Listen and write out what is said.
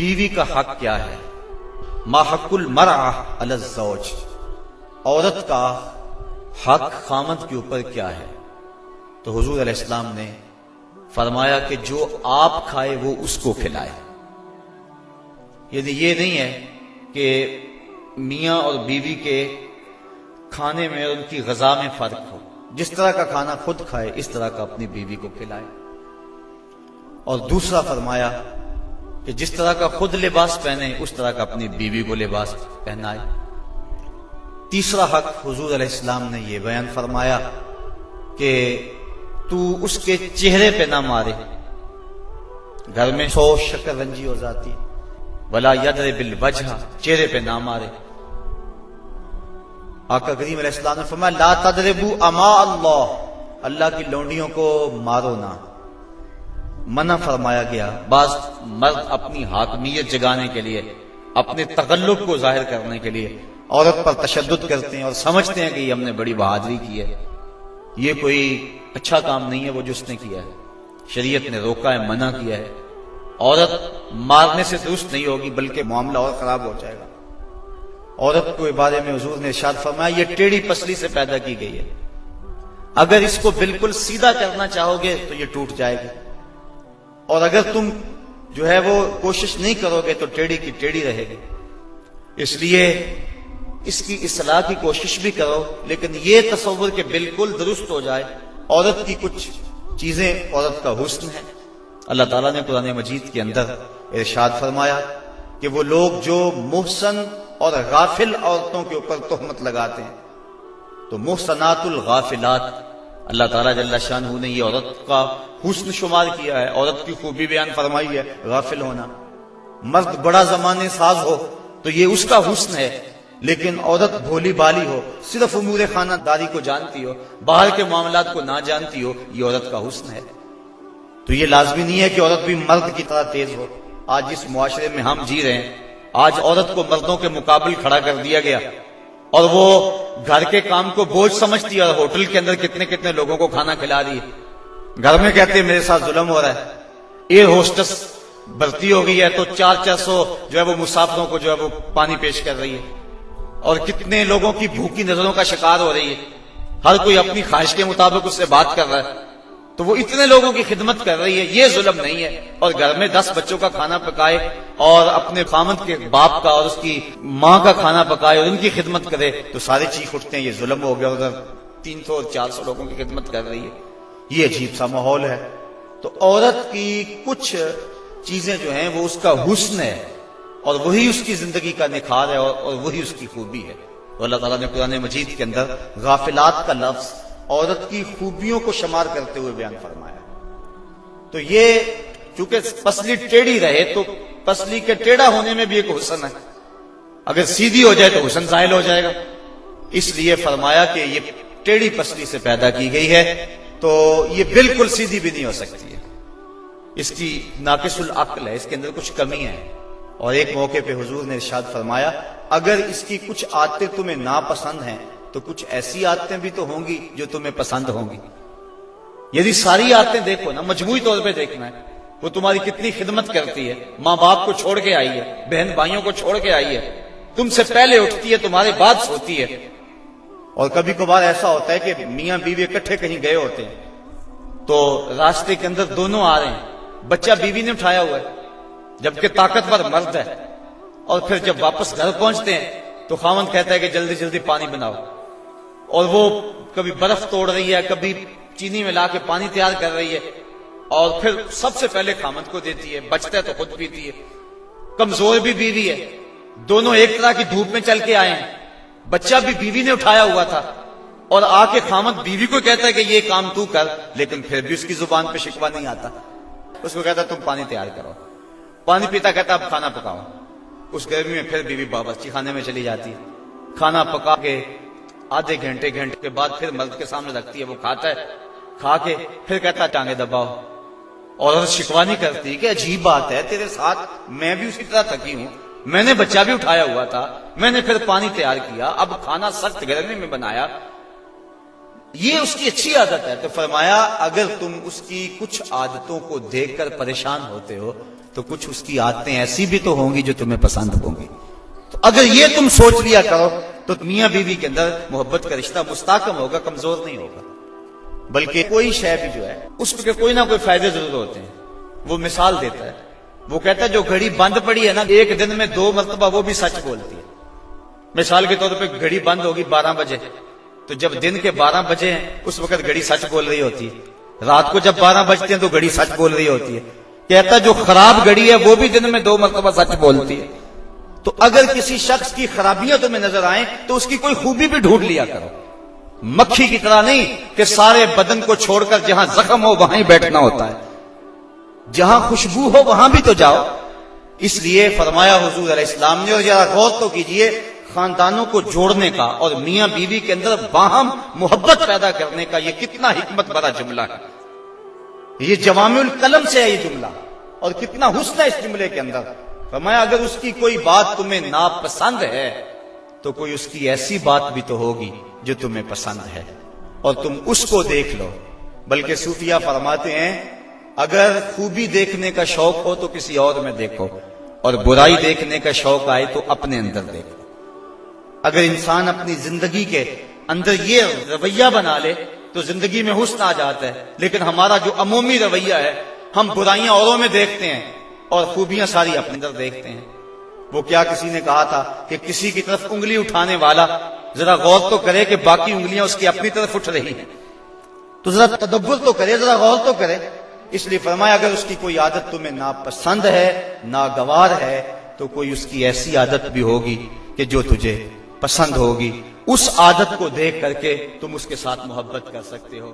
بیوی کا حق کیا ہے؟ ما حق المرأة علی الزوج، عورت کا حق خامند کے اوپر کیا ہے؟ تو حضور علیہ السلام نے فرمایا کہ جو آپ کھائے وہ اس کو کھلائے۔ یعنی یہ نہیں ہے کہ میاں اور بیوی کے کھانے میں اور ان کی غذا میں فرق ہو، جس طرح کا کھانا خود کھائے اس طرح کا اپنی بیوی کو کھلائے۔ اور دوسرا فرمایا کہ جس طرح کا خود لباس پہنے اس طرح کا اپنی بیوی کو لباس پہنائے۔ تیسرا حق حضور علیہ السلام نے یہ بیان فرمایا کہ تو اس کے چہرے پہ نہ مارے، گھر میں 100 شکر رنجی ہو جاتی ہے، ولا یضرب الوجہ، چہرے پہ نہ مارے۔ آقا کریم علیہ السلام نے فرمایا لا تضربوا اماء اللہ، اللہ کی لونڈیوں کو مارو نہ، منع فرمایا گیا۔ بعض مرد اپنی حاکمیت جگانے کے لیے، اپنے تغلب کو ظاہر کرنے کے لیے عورت پر تشدد کرتے ہیں اور سمجھتے ہیں کہ یہ ہم نے بڑی بہادری کی ہے۔ یہ کوئی اچھا کام نہیں ہے وہ جو اس نے کیا ہے، شریعت نے روکا ہے، منع کیا ہے۔ عورت مارنے سے درست نہیں ہوگی بلکہ معاملہ اور خراب ہو جائے گا۔ عورت کو بارے میں حضور نے ارشاد فرمایا یہ ٹیڑھی پسلی سے پیدا کی گئی ہے، اگر اس کو بالکل سیدھا کرنا چاہو گے تو یہ ٹوٹ جائے گی، اور اگر تم جو ہے وہ کوشش نہیں کرو گے تو ٹیڑھی کی ٹیڑھی رہے گی۔ اس لیے اس کی اصلاح کی کوشش بھی کرو، لیکن یہ تصور کہ بالکل درست ہو جائے۔ عورت کی کچھ چیزیں عورت کا حسن ہے۔ اللہ تعالیٰ نے قرآن مجید کے اندر ارشاد فرمایا کہ وہ لوگ جو محسن اور غافل عورتوں کے اوپر تہمت لگاتے ہیں، تو محسنات الغافلات، اللہ تعالیٰ جل شانہ نے یہ عورت کا حسن شمار کیا ہے، عورت کی خوبی بیان فرمائی ہے، غافل ہونا۔ مرد بڑا زمانے ساز ہو تو یہ اس کا حسن ہے، لیکن عورت بھولی بالی ہو، صرف امور خانہ داری کو جانتی ہو، باہر کے معاملات کو نہ جانتی ہو، یہ عورت کا حسن ہے۔ تو یہ لازمی نہیں ہے کہ عورت بھی مرد کی طرح تیز ہو۔ آج جس معاشرے میں ہم جی رہے ہیں، آج عورت کو مردوں کے مقابل کھڑا کر دیا گیا، اور وہ گھر کے کام کو بوجھ سمجھتی ہے، اور ہوٹل کے اندر کتنے کتنے لوگوں کو کھانا کھلا رہی ہے۔ گھر میں کہتے ہیں میرے ساتھ ظلم ہو رہا ہے، ایئر ہوسٹس بھرتی ہو گئی ہے تو 400 جو ہے وہ مسافروں کو جو ہے وہ پانی پیش کر رہی ہے، اور کتنے لوگوں کی بھوکی نظروں کا شکار ہو رہی ہے، ہر کوئی اپنی خواہش کے مطابق اس سے بات کر رہا ہے، تو وہ اتنے لوگوں کی خدمت کر رہی ہے۔ یہ ظلم نہیں ہے؟ اور گھر میں 10 بچوں کا کھانا پکائے، اور اپنے خامند کے باپ کا اور اس کی ماں کا کھانا پکائے اور ان کی خدمت کرے، تو سارے چیخ اٹھتے ہیں یہ ظلم ہو گیا، ادھر 300 اور 400 لوگوں کی خدمت کر رہی ہے۔ یہ عجیب سا ماحول ہے۔ تو عورت کی کچھ چیزیں جو ہیں وہ اس کا حسن ہے، اور وہی اس کی زندگی کا نکھار ہے، اور وہی اس کی خوبی ہے۔ تو اللہ تعالیٰ نے قرآن مجید کے اندر غافلات کا لفظ عورت کی خوبیوں کو شمار کرتے ہوئے بیان فرمایا۔ تو یہ چونکہ پسلی ٹیڑھی رہے تو پسلی کے ٹیڑھا ہونے میں بھی ایک حسن ہے، اگر سیدھی ہو جائے تو حسن زائل ہو جائے گا، اس لیے فرمایا کہ یہ ٹیڑھی پسلی سے پیدا کی گئی ہے، تو یہ بالکل سیدھی بھی نہیں ہو سکتی ہے، اس کی ناقص العقل ہے، اس کے اندر کچھ کمی ہے۔ اور ایک موقع پہ حضور نے ارشاد فرمایا اگر اس کی کچھ عادتیں تمہیں ناپسند ہیں تو کچھ ایسی عادتیں بھی تو ہوں گی جو تمہیں پسند ہوں گی۔ یعنی ساری عادتیں دیکھو نا، مجموعی طور پہ دیکھنا ہے، وہ تمہاری کتنی خدمت کرتی ہے، ماں باپ کو چھوڑ کے آئی ہے، بہن بھائیوں کو چھوڑ کے آئی ہے، تم سے پہلے اٹھتی ہے، تمہارے بعد سوتی ہے۔ اور کبھی کبھار ایسا ہوتا ہے کہ میاں بیوی اکٹھے کہیں گئے ہوتے ہیں، تو راستے کے اندر دونوں آ رہے ہیں، بچہ بیوی نے اٹھایا ہوا ہے جبکہ طاقتور مرد ہے، اور پھر جب واپس گھر پہنچتے ہیں تو خاوند کہتا ہے کہ جلدی جلدی پانی بناؤ، اور وہ کبھی برف توڑ رہی ہے، کبھی چینی ملا کے پانی تیار کر رہی ہے، اور پھر سب سے پہلے خاوند کو دیتی ہے، بچتا ہے تو خود پیتی ہے۔ کمزور بھی بیوی ہے، دونوں ایک طرح کی دھوپ میں چل کے آئے ہیں، بچہ بھی بیوی نے اٹھایا ہوا تھا، اور آ کے خاوند بیوی کو کہتا ہے کہ یہ کام تو کر، لیکن پھر بھی اس کی زبان پہ شکوہ نہیں آتا، اس کو کہتا تم پانی تیار کرو، پانی پیتا کہتا اب کھانا پکاؤ۔ اس گرمی میں پھر بیوی باورچی خانے میں چلی جاتی ہے، کھانا پکا کے آدھے گھنٹے کے بعد پھر مرد کے سامنے رکھتی ہے، وہ کھاتا ہے، کھا کے پھر کہتا ٹانگیں دباؤ، اور شکوہ نہیں کرتی کہ عجیب بات ہے تیرے ساتھ میں بھی اسی طرح تھکی ہوں، میں نے بچہ بھی اٹھایا ہوا تھا، میں نے پھر پانی تیار کیا، اب کھانا سخت گرمی میں بنایا، یہ اس کی اچھی عادت ہے۔ تو فرمایا اگر تم اس کی کچھ عادتوں کو دیکھ کر پریشان ہوتے ہو تو کچھ اس کی عادتیں ایسی بھی تو ہوں گی جو تمہیں پسند ہوں گی۔ تو اگر یہ تم سوچ لیا کرو تو میاں بیوی کے اندر محبت کا رشتہ مستحکم ہوگا، کمزور نہیں ہوگا۔ بلکہ کوئی شے بھی جو ہے اس کے کوئی نہ کوئی فائدے ضرور ہوتے ہیں۔ وہ مثال دیتا ہے، وہ کہتا ہے جو گھڑی بند پڑی ہے نا، ایک دن میں 2 مرتبہ وہ بھی سچ بولتی ہے۔ مثال کے طور پہ گھڑی بند ہوگی 12 بجے، تو جب دن کے 12 بجے ہیں اس وقت گھڑی سچ بول رہی ہوتی ہے، رات کو جب 12 بجتے ہیں تو گھڑی سچ بول رہی ہوتی ہے۔ کہتا جو خراب گھڑی ہے وہ بھی دن میں 2 مرتبہ سچ بولتی ہے۔ تو اگر کسی شخص کی خرابیاں تمہیں نظر آئیں تو اس کی کوئی خوبی بھی ڈھونڈ لیا کرو، مکھی کی طرح نہیں کہ سارے بدن کو چھوڑ کر جہاں زخم ہو وہاں ہی بیٹھنا ہوتا ہے، جہاں خوشبو ہو وہاں بھی تو جاؤ۔ اس لیے فرمایا حضور علیہ السلام نے، اور ذرا غور تو کیجئے، خاندانوں کو جوڑنے کا اور میاں بیوی کے اندر باہم محبت پیدا کرنے کا یہ کتنا حکمت بھرا جملہ ہے۔ یہ جوامع الکلم سے ہے یہ جملہ، اور کتنا حسن ہے اس جملے کے اندر۔ فرمایا اگر اس کی کوئی بات تمہیں ناپسند ہے تو کوئی اس کی ایسی بات بھی تو ہوگی جو تمہیں پسند ہے، اور تم اس کو دیکھ لو۔ بلکہ صوفیہ فرماتے ہیں اگر خوبی دیکھنے کا شوق ہو تو کسی اور میں دیکھو، اور برائی دیکھنے کا شوق آئے تو اپنے اندر دیکھو۔ اگر انسان اپنی زندگی کے اندر یہ رویہ بنا لے تو زندگی میں حسن آ جاتا ہے، لیکن ہمارا جو عمومی رویہ ہے، ہم برائیاں اوروں میں دیکھتے ہیں اور خوبیاں ساری اپنے اندر دیکھتے ہیں۔ وہ کیا کسی نے کہا تھا کہ کسی کی طرف انگلی اٹھانے والا ذرا غور تو کرے کہ باقی انگلیاں اس کی اپنی طرف اٹھ رہی ہیں، تو ذرا تدبر تو کرے، ذرا غور تو کرے۔ اس لیے فرمایا اگر اس کی کوئی عادت تمہیں ناپسند ہے، ناگوار ہے، تو کوئی اس کی ایسی عادت بھی ہوگی کہ جو تجھے پسند ہوگی۔ اس عادت کو دیکھ کر کے تم اس کے ساتھ محبت کر سکتے ہو۔